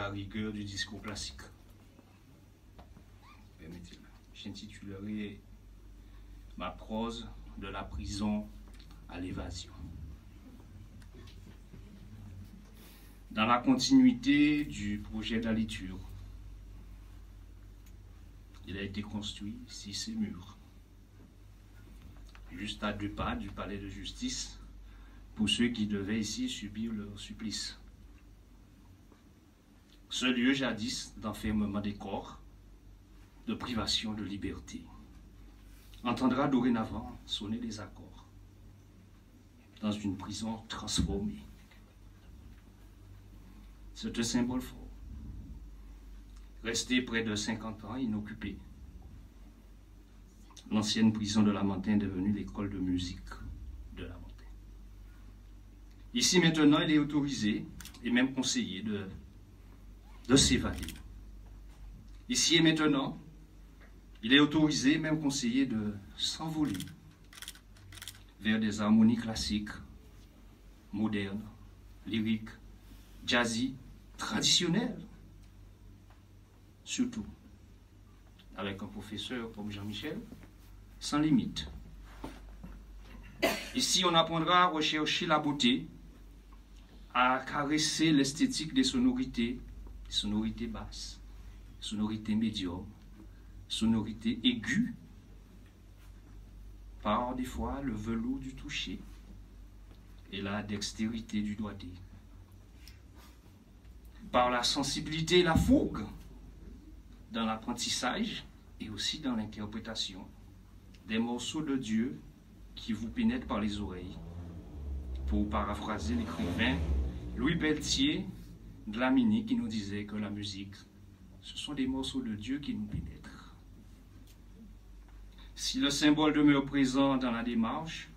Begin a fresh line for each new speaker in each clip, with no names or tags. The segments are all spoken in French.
la rigueur du discours classique. Permettez-le. J'intitulerai ma prose de la prison à l'évasion. Dans la continuité du projet d'Aliture, il a été construit ici ces murs, juste à 2 pas du palais de justice, pour ceux qui devaient ici subir leur supplice. Ce lieu jadis d'enfermement des corps, de privation de liberté, entendra dorénavant sonner des accords dans une prison transformée. C'est un symbole fort, resté près de 50 ans inoccupé. L'ancienne prison de Lamentin est devenue l'école de musique de Lamentin. Ici maintenant, il est autorisé et même conseillé de s'évader. Ici et maintenant, il est autorisé, même conseillé, de s'envoler vers des harmonies classiques, modernes, lyriques, jazzy, traditionnelles. Surtout, avec un professeur comme Jean-Michel, sans limite. Ici, on apprendra à rechercher la beauté, à caresser l'esthétique des sonorités basses, sonorités médiums, sonorité aiguë, par des fois le velours du toucher et la dextérité du doigté, par la sensibilité et la fougue dans l'apprentissage et aussi dans l'interprétation des morceaux de Dieu qui vous pénètrent par les oreilles. Pour paraphraser l'écrivain Louis Pelletier de Lamini qui nous disait que la musique, ce sont des morceaux de Dieu qui nous pénètrent. Si le symbole demeure présent dans la démarche,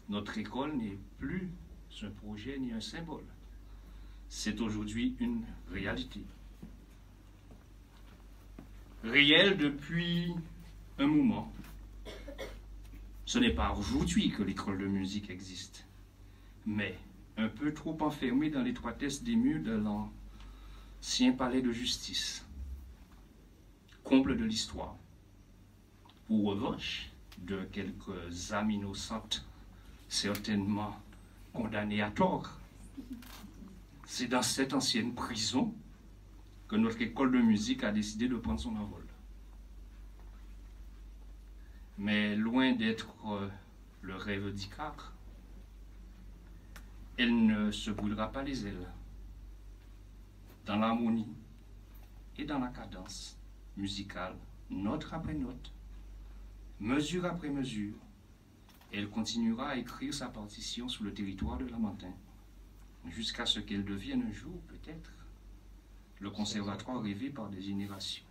notre école n'est plus un projet ni un symbole. C'est aujourd'hui une réalité. Réelle depuis un moment. Ce n'est pas aujourd'hui que l'école de musique existe, mais un peu trop enfermée dans l'étroitesse des murs de l'ancien palais de justice, comble de l'histoire. Ou revanche de quelques âmes innocentes, certainement condamnées à tort. C'est dans cette ancienne prison que notre école de musique a décidé de prendre son envol. Mais loin d'être le rêve d'Icare, elle ne se brûlera pas les ailes. Dans l'harmonie et dans la cadence musicale, note après note, mesure après mesure, elle continuera à écrire sa partition sur le territoire de Lamentin, jusqu'à ce qu'elle devienne un jour, peut-être, le conservatoire rêvé par des générations,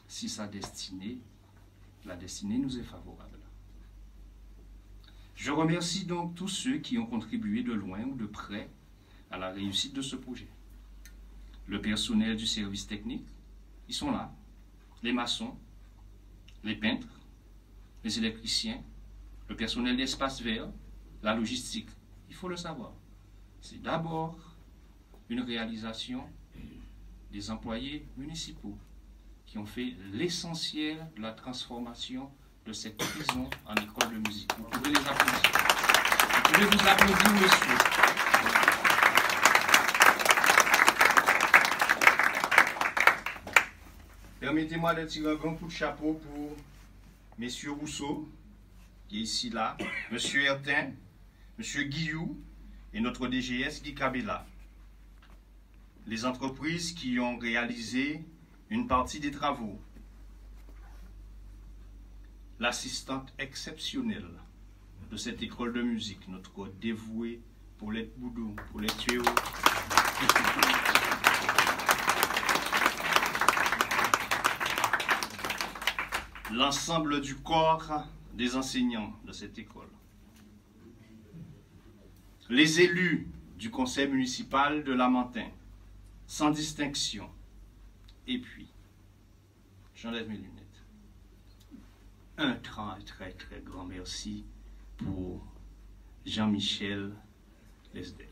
si la destinée nous est favorable. Je remercie donc tous ceux qui ont contribué de loin ou de près à la réussite de ce projet. Le personnel du service technique, ils sont là, les maçons, les peintres, les électriciens, le personnel d'espace vert, la logistique. Il faut le savoir. C'est d'abord une réalisation des employés municipaux qui ont fait l'essentiel de la transformation de cette prison en école de musique. Vous pouvez les applaudir. Vous pouvez vous applaudir, monsieur. Permettez-moi de tirer un grand coup de chapeau pour Messieurs Rousseau, qui est ici là, Monsieur Hertin, Monsieur Guillou et notre DGS Guy Cabella. Les entreprises qui ont réalisé une partie des travaux. L'assistante exceptionnelle de cette école de musique, notre dévouée Paulette Boudou, Paulette Théo. L'ensemble du corps des enseignants de cette école. Les élus du conseil municipal de Lamentin, sans distinction. Et puis, j'enlève mes lunettes. Un très très très grand merci pour Jean-Michel Lesdel.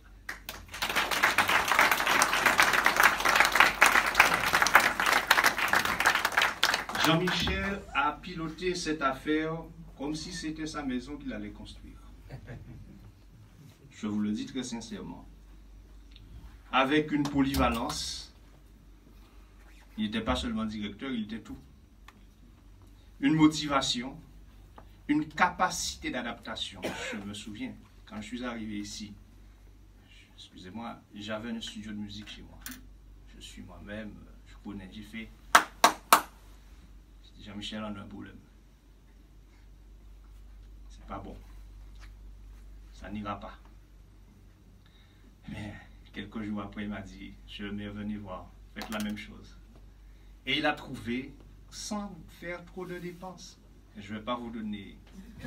Jean-Michel a piloté cette affaire comme si c'était sa maison qu'il allait construire. Je vous le dis très sincèrement. Avec une polyvalence, il n'était pas seulement directeur, il était tout. Une motivation, une capacité d'adaptation. Je me souviens, quand je suis arrivé ici, excusez-moi, j'avais un studio de musique chez moi. Je suis moi-même, je connais, j'ai fait. Jean-Michel en a un problème. C'est pas bon. Ça n'ira pas. Mais quelques jours après, il m'a dit, je vais venir voir, faites la même chose. Et il a trouvé, sans faire trop de dépenses. Je ne vais pas vous donner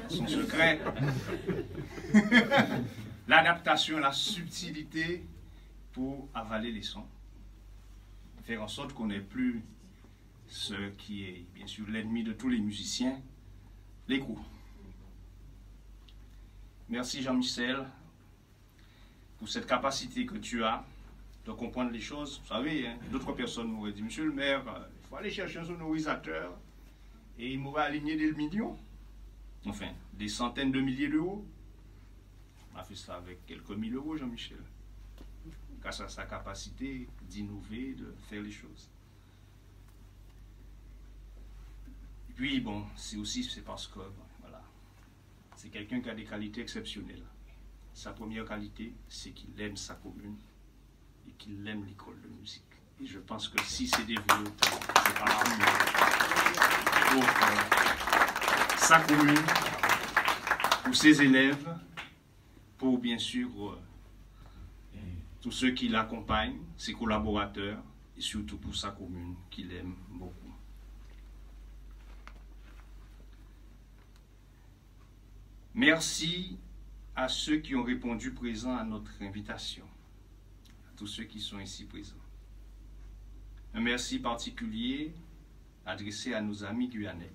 son secret. L'adaptation, la subtilité pour avaler les sons. Faire en sorte qu'on n'ait plus ce qui est bien sûr l'ennemi de tous les musiciens, l'écho. Merci Jean-Michel pour cette capacité que tu as de comprendre les choses. Vous savez, hein, d'autres personnes m'auraient dit, monsieur le maire, il faut aller chercher un sonorisateur et il m'aurait aligné des millions, enfin des centaines de milliers d'euros. On a fait ça avec quelques mille euros, Jean-Michel, grâce à sa capacité d'innover, de faire les choses. Puis bon, c'est parce que voilà, c'est quelqu'un qui a des qualités exceptionnelles. Sa première qualité, c'est qu'il aime sa commune et qu'il aime l'école de musique. Et je pense que si c'est développé, c'est par amour pour sa commune, pour ses élèves, pour bien sûr tous ceux qui l'accompagnent, ses collaborateurs, et surtout pour sa commune qu'il aime beaucoup. Merci à ceux qui ont répondu présents à notre invitation, à tous ceux qui sont ici présents. Un merci particulier adressé à nos amis guyanais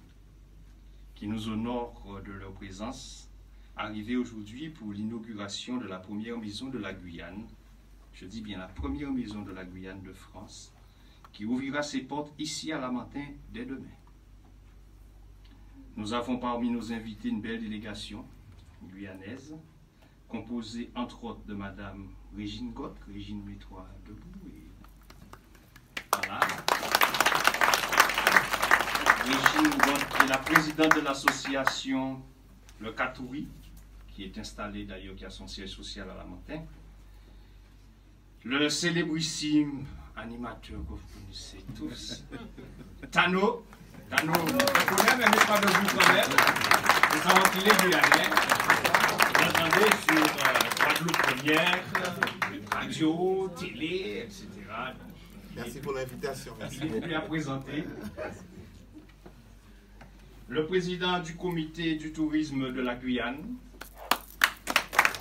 qui nous honorent de leur présence, arrivés aujourd'hui pour l'inauguration de la première maison de la Guyane, je dis bien la première maison de la Guyane de France, qui ouvrira ses portes ici à Lamentin dès demain. Nous avons parmi nos invités une belle délégation guyanaise, composée entre autres de Madame Régine Gott. Régine, mets-toi debout. Et voilà. Régine Gott est la présidente de l'association Le Katouri, qui est installée d'ailleurs, qui a son siège social à Lamentin. Le célébrissime animateur que vous connaissez tous, Tano. Tano, on connaît, mais pas de vous quand même. Nous savons qu'il est guyanais. Vous entendez sur Guadeloupe Première, radio, télé, etc.
Merci pour l'invitation.
Il est plus à présenter. Le président du comité du tourisme de la Guyane,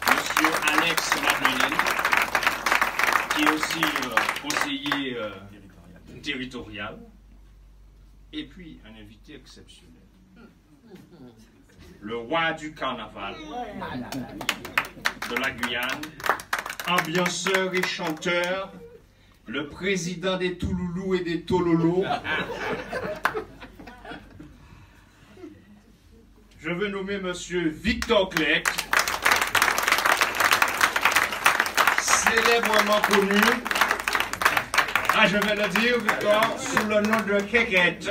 monsieur Alex Madeleine, qui est aussi conseiller territorial. Et puis, un invité exceptionnel. Le roi du carnaval de la Guyane, ambianceur et chanteur, le président des Touloulous et des Tololos. Je veux nommer monsieur Victor Clerc, célèbrement connu. Ah, je vais le dire, Victor, sous le nom de Kékette.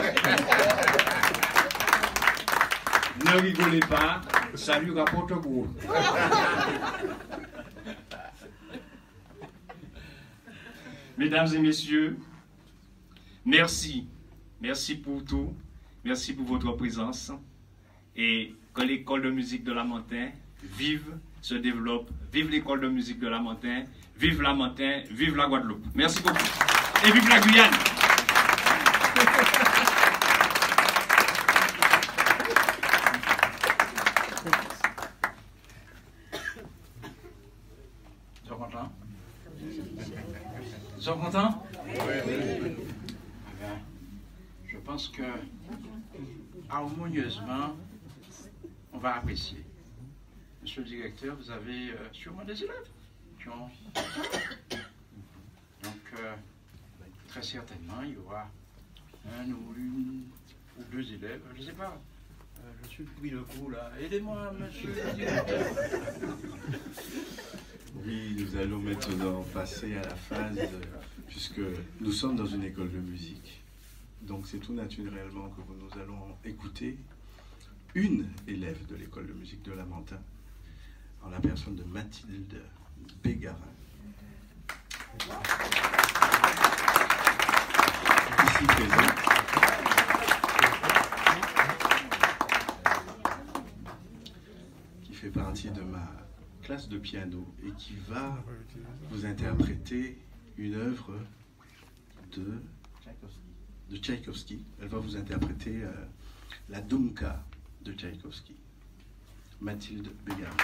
Ne rigolez pas, ça lui rapporte gros. Mesdames et messieurs, merci. Merci pour tout. Merci pour votre présence. Et que l'école de musique de Lamentin vive, se développe. Vive l'école de musique de Lamentin. Vive Lamentin. Vive la Guadeloupe. Merci beaucoup. Et vive la Guyane! Ils sont contents? Ils sont contents? Oui. Je pense que harmonieusement, on va apprécier. Monsieur le directeur, vous avez sûrement des élèves qui ont... Donc, très certainement, il y aura un ou une
ou 2 élèves, je ne sais pas. Je suis pris le coup là. Aidez-moi, monsieur.
Oui, nous allons maintenant passer à la phase, puisque nous sommes dans une école de musique. Donc c'est tout naturellement que nous allons écouter une élève de l'école de musique de Lamentin, en la personne de Mathilde Bégarin. Ici présente. Qui fait partie de ma classe de piano et qui va vous interpréter une œuvre de Tchaïkovski. Elle va vous interpréter la Dumka de Tchaïkovski. Mathilde Bégarin.